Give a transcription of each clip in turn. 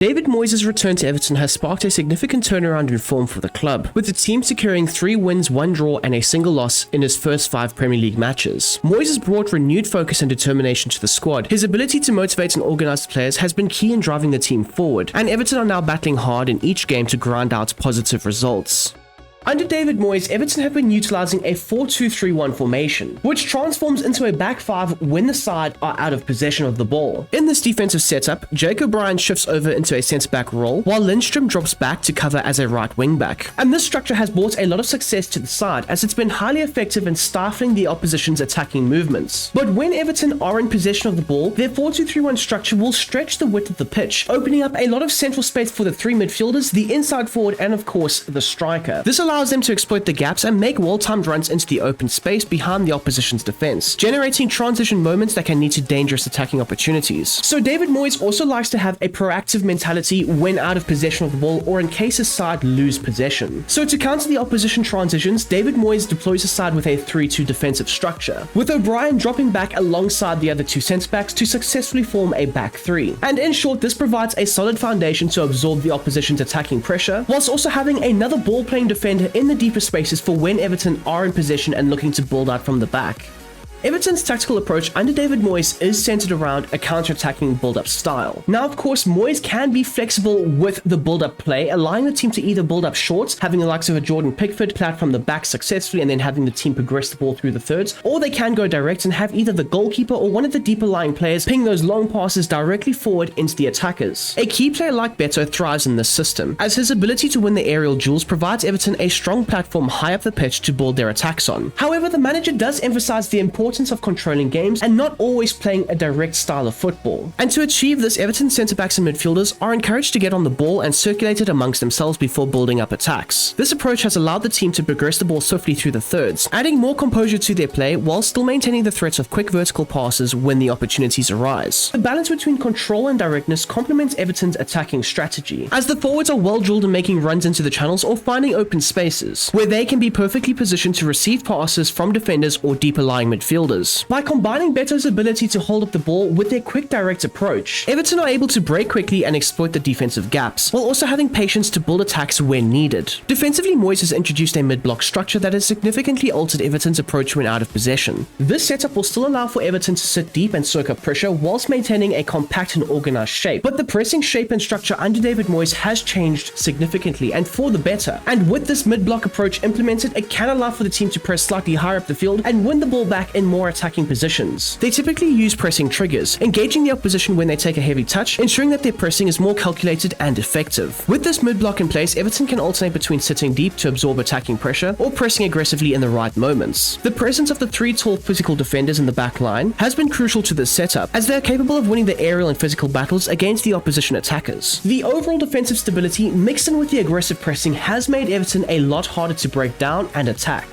David Moyes' return to Everton has sparked a significant turnaround in form for the club, with the team securing 3 wins, 1 draw and a single loss in his first 5 Premier League matches. Moyes has brought renewed focus and determination to the squad. His ability to motivate and organise the players has been key in driving the team forward, and Everton are now battling hard in each game to grind out positive results. Under David Moyes, Everton have been utilising a 4-2-3-1 formation, which transforms into a back 5 when the side are out of possession of the ball. In this defensive setup, Jake O'Brien shifts over into a centre-back role, while Lindstrom drops back to cover as a right wing-back. And this structure has brought a lot of success to the side, as it's been highly effective in stifling the opposition's attacking movements. But when Everton are in possession of the ball, their 4-2-3-1 structure will stretch the width of the pitch, opening up a lot of central space for the 3 midfielders, the inside forward, and of course, the striker. This allows them to exploit the gaps and make well-timed runs into the open space behind the opposition's defense, generating transition moments that can lead to dangerous attacking opportunities. So David Moyes also likes to have a proactive mentality when out of possession of the ball or in case his side lose possession. So to counter the opposition transitions, David Moyes deploys his side with a 3-2 defensive structure, with O'Brien dropping back alongside the other 2 centre-backs to successfully form a back 3. And in short, this provides a solid foundation to absorb the opposition's attacking pressure, whilst also having another ball-playing defender in the deeper spaces for when Everton are in possession and looking to build out from the back. Everton's tactical approach under David Moyes is centered around a counter-attacking build-up style. Now, of course, Moyes can be flexible with the build-up play, allowing the team to either build up short, having the likes of a Jordan Pickford play out from the back successfully and then having the team progress the ball through the thirds, or they can go direct and have either the goalkeeper or one of the deeper lying players ping those long passes directly forward into the attackers. A key player like Beto thrives in this system, as his ability to win the aerial duels provides Everton a strong platform high up the pitch to build their attacks on. However, the manager does emphasize the importance of controlling games and not always playing a direct style of football. And to achieve this, Everton centre-backs and midfielders are encouraged to get on the ball and circulate it amongst themselves before building up attacks. This approach has allowed the team to progress the ball swiftly through the thirds, adding more composure to their play while still maintaining the threats of quick vertical passes when the opportunities arise. The balance between control and directness complements Everton's attacking strategy, as the forwards are well drilled in making runs into the channels or finding open spaces, where they can be perfectly positioned to receive passes from defenders or deeper lying midfielders. By combining Beto's ability to hold up the ball with their quick direct approach, Everton are able to break quickly and exploit the defensive gaps, while also having patience to build attacks when needed. Defensively, Moyes has introduced a mid-block structure that has significantly altered Everton's approach when out of possession. This setup will still allow for Everton to sit deep and soak up pressure whilst maintaining a compact and organised shape, but the pressing shape and structure under David Moyes has changed significantly and for the better. And with this mid-block approach implemented, it can allow for the team to press slightly higher up the field and win the ball back in more attacking positions. They typically use pressing triggers, engaging the opposition when they take a heavy touch, ensuring that their pressing is more calculated and effective. With this mid-block in place, Everton can alternate between sitting deep to absorb attacking pressure or pressing aggressively in the right moments. The presence of the 3 tall physical defenders in the back line has been crucial to this setup, as they are capable of winning the aerial and physical battles against the opposition attackers. The overall defensive stability mixed in with the aggressive pressing has made Everton a lot harder to break down and attack.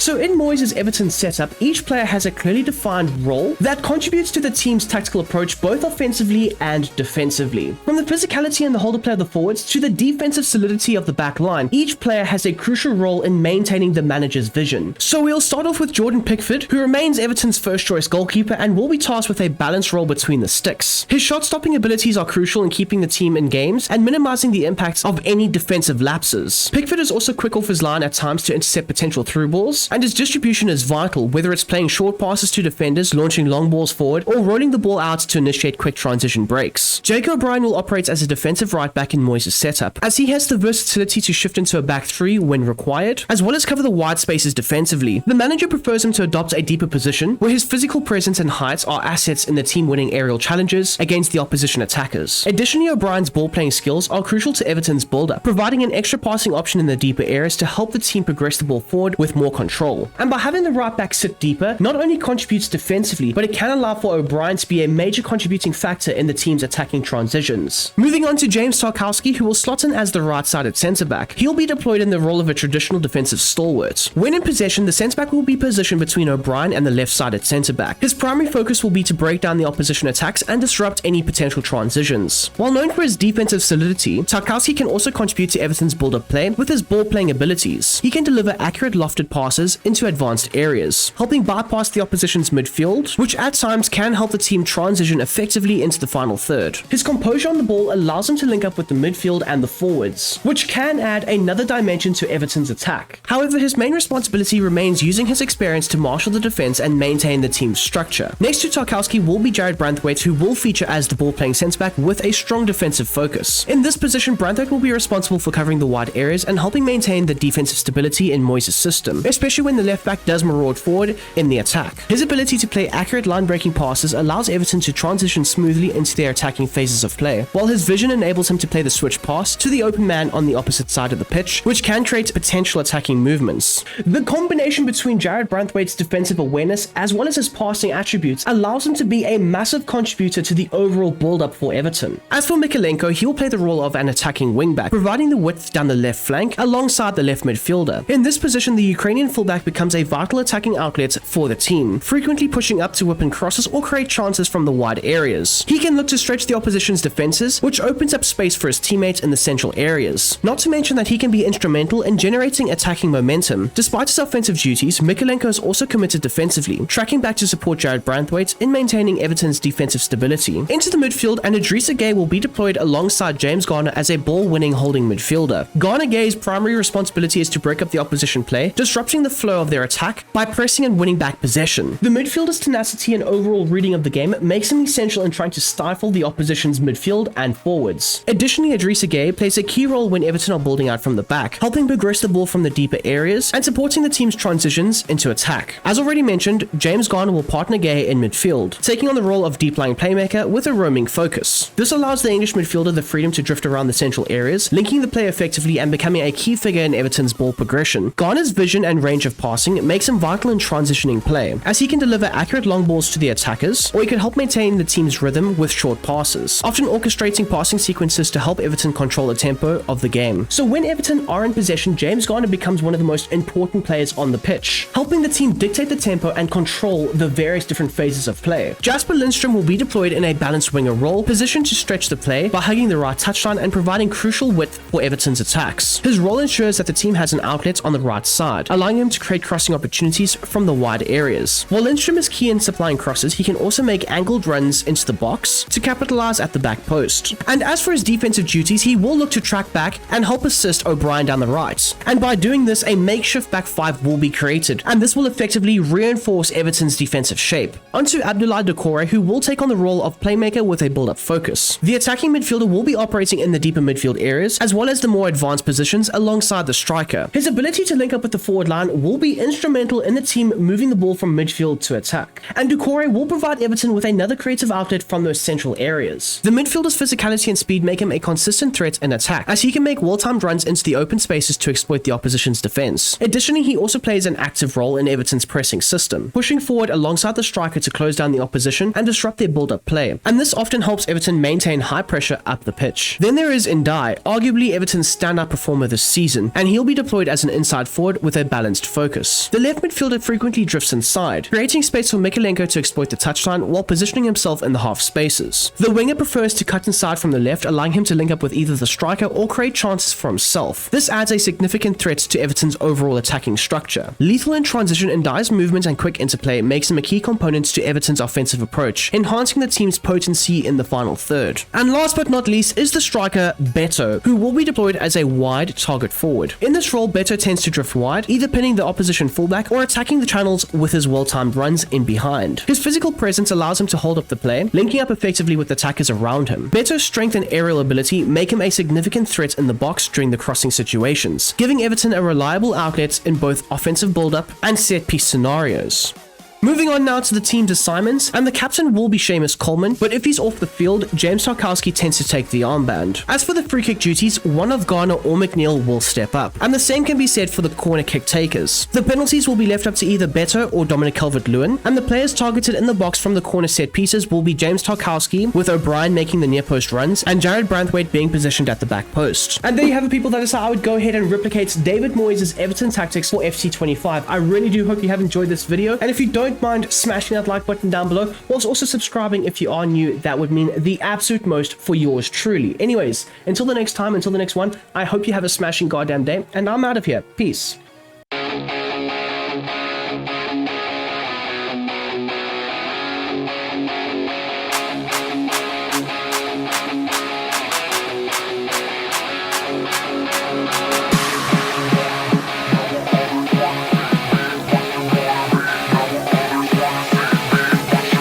So in Moyes' Everton setup, each player has a clearly defined role that contributes to the team's tactical approach both offensively and defensively. From the physicality and the holder play of the forwards to the defensive solidity of the back line, each player has a crucial role in maintaining the manager's vision. So we'll start off with Jordan Pickford, who remains Everton's first choice goalkeeper and will be tasked with a balanced role between the sticks. His shot-stopping abilities are crucial in keeping the team in games and minimizing the impacts of any defensive lapses. Pickford is also quick off his line at times to intercept potential through balls, and his distribution is vital, whether it's playing short passes to defenders, launching long balls forward, or rolling the ball out to initiate quick transition breaks. Jake O'Brien will operate as a defensive right back in Moyes' setup, as he has the versatility to shift into a back 3 when required, as well as cover the wide spaces defensively. The manager prefers him to adopt a deeper position, where his physical presence and height are assets in the team winning aerial challenges against the opposition attackers. Additionally, O'Brien's ball-playing skills are crucial to Everton's build-up, providing an extra passing option in the deeper areas to help the team progress the ball forward with more control. And by having the right back sit deeper, not only contributes defensively, but it can allow for O'Brien to be a major contributing factor in the team's attacking transitions. Moving on to James Tarkowski, who will slot in as the right-sided centre-back. He'll be deployed in the role of a traditional defensive stalwart. When in possession, the centre-back will be positioned between O'Brien and the left-sided centre-back. His primary focus will be to break down the opposition attacks and disrupt any potential transitions. While known for his defensive solidity, Tarkowski can also contribute to Everton's build-up play with his ball-playing abilities. He can deliver accurate lofted passes passes into advanced areas, helping bypass the opposition's midfield, which at times can help the team transition effectively into the final third. His composure on the ball allows him to link up with the midfield and the forwards, which can add another dimension to Everton's attack. However, his main responsibility remains using his experience to marshal the defense and maintain the team's structure. Next to Tarkowski will be Jared Branthwaite, who will feature as the ball-playing centre-back with a strong defensive focus. In this position, Branthwaite will be responsible for covering the wide areas and helping maintain the defensive stability in Moyes' system, especially when the left-back does maraud forward in the attack. His ability to play accurate line-breaking passes allows Everton to transition smoothly into their attacking phases of play, while his vision enables him to play the switch pass to the open man on the opposite side of the pitch, which can create potential attacking movements. The combination between Jared Branthwaite's defensive awareness as well as his passing attributes allows him to be a massive contributor to the overall build-up for Everton. As for Mykolenko, he will play the role of an attacking wingback, providing the width down the left flank alongside the left midfielder. In this position, the Ukrainian fullback becomes a vital attacking outlet for the team, frequently pushing up to whip in crosses or create chances from the wide areas. He can look to stretch the opposition's defenses, which opens up space for his teammates in the central areas. Not to mention that he can be instrumental in generating attacking momentum. Despite his offensive duties, Mykolenko is also committed defensively, tracking back to support Jared Branthwaite in maintaining Everton's defensive stability. Into the midfield, and Idrissa Gueye will be deployed alongside James Garner as a ball-winning holding midfielder. Garner Gueye's primary responsibility is to break up the opposition play, disrupting the flow of their attack by pressing and winning back possession. The midfielder's tenacity and overall reading of the game makes him essential in trying to stifle the opposition's midfield and forwards. Additionally, Idrissa Gueye plays a key role when Everton are building out from the back, helping progress the ball from the deeper areas and supporting the team's transitions into attack. As already mentioned, James Garner will partner Gueye in midfield, taking on the role of deep-lying playmaker with a roaming focus. This allows the English midfielder the freedom to drift around the central areas, linking the play effectively and becoming a key figure in Everton's ball progression. Garner's vision and range of passing makes him vital in transitioning play, as he can deliver accurate long balls to the attackers, or he can help maintain the team's rhythm with short passes, often orchestrating passing sequences to help Everton control the tempo of the game. So when Everton are in possession, James Garner becomes one of the most important players on the pitch, helping the team dictate the tempo and control the various different phases of play. Jasper Lindstrom will be deployed in a balanced winger role, positioned to stretch the play by hugging the right touchline and providing crucial width for Everton's attacks. His role ensures that the team has an outlet on the right side, allowing him to create crossing opportunities from the wide areas. While Lindstrom is key in supplying crosses, he can also make angled runs into the box to capitalize at the back post. And as for his defensive duties, he will look to track back and help assist O'Brien down the right. And by doing this, a makeshift back five will be created, and this will effectively reinforce Everton's defensive shape. Onto Abdoulaye Doucouré, who will take on the role of playmaker with a build-up focus. The attacking midfielder will be operating in the deeper midfield areas, as well as the more advanced positions alongside the striker. His ability to link up with the forward line will be instrumental in the team moving the ball from midfield to attack. And Doucouré will provide Everton with another creative outlet from those central areas. The midfielder's physicality and speed make him a consistent threat in attack, as he can make well-timed runs into the open spaces to exploit the opposition's defense. Additionally, he also plays an active role in Everton's pressing system, pushing forward alongside the striker to close down the opposition and disrupt their build-up play. And this often helps Everton maintain high pressure up the pitch. Then there is Ndiaye, arguably Everton's standout performer this season, and he'll be deployed as an inside forward with a balanced focus. The left midfielder frequently drifts inside, creating space for Mykolenko to exploit the touchline while positioning himself in the half spaces. The winger prefers to cut inside from the left, allowing him to link up with either the striker or create chances for himself. This adds a significant threat to Everton's overall attacking structure. Lethal in transition, Ndiaye's movement and quick interplay makes him a key component to Everton's offensive approach, enhancing the team's potency in the final third. And last but not least is the striker Beto, who will be deployed as a wide target forward. In this role, Beto tends to drift wide, either pinning the opposition fullback or attacking the channels with his well-timed runs in behind. His physical presence allows him to hold up the play, linking up effectively with attackers around him. Beto's strength and aerial ability make him a significant threat in the box during the crossing situations, giving Everton a reliable outlet in both offensive build-up and set-piece scenarios. Moving on now to the team's assignments, and the captain will be Seamus Coleman, but if he's off the field, James Tarkowski tends to take the armband. As for the free kick duties, one of Garner or McNeil will step up, and the same can be said for the corner kick takers. The penalties will be left up to either Beto or Dominic Calvert-Lewin, and the players targeted in the box from the corner set pieces will be James Tarkowski, with O'Brien making the near post runs, and Jared Branthwaite being positioned at the back post. And there you have it, people. That is how I would go ahead and replicate David Moyes' Everton tactics for FC25. I really do hope you have enjoyed this video, and if you don't mind smashing that like button down below, whilst also subscribing if you are new, that would mean the absolute most for yours truly. Anyways, until the next time, until the next one, I hope you have a smashing goddamn day, and I'm out of here. Peace.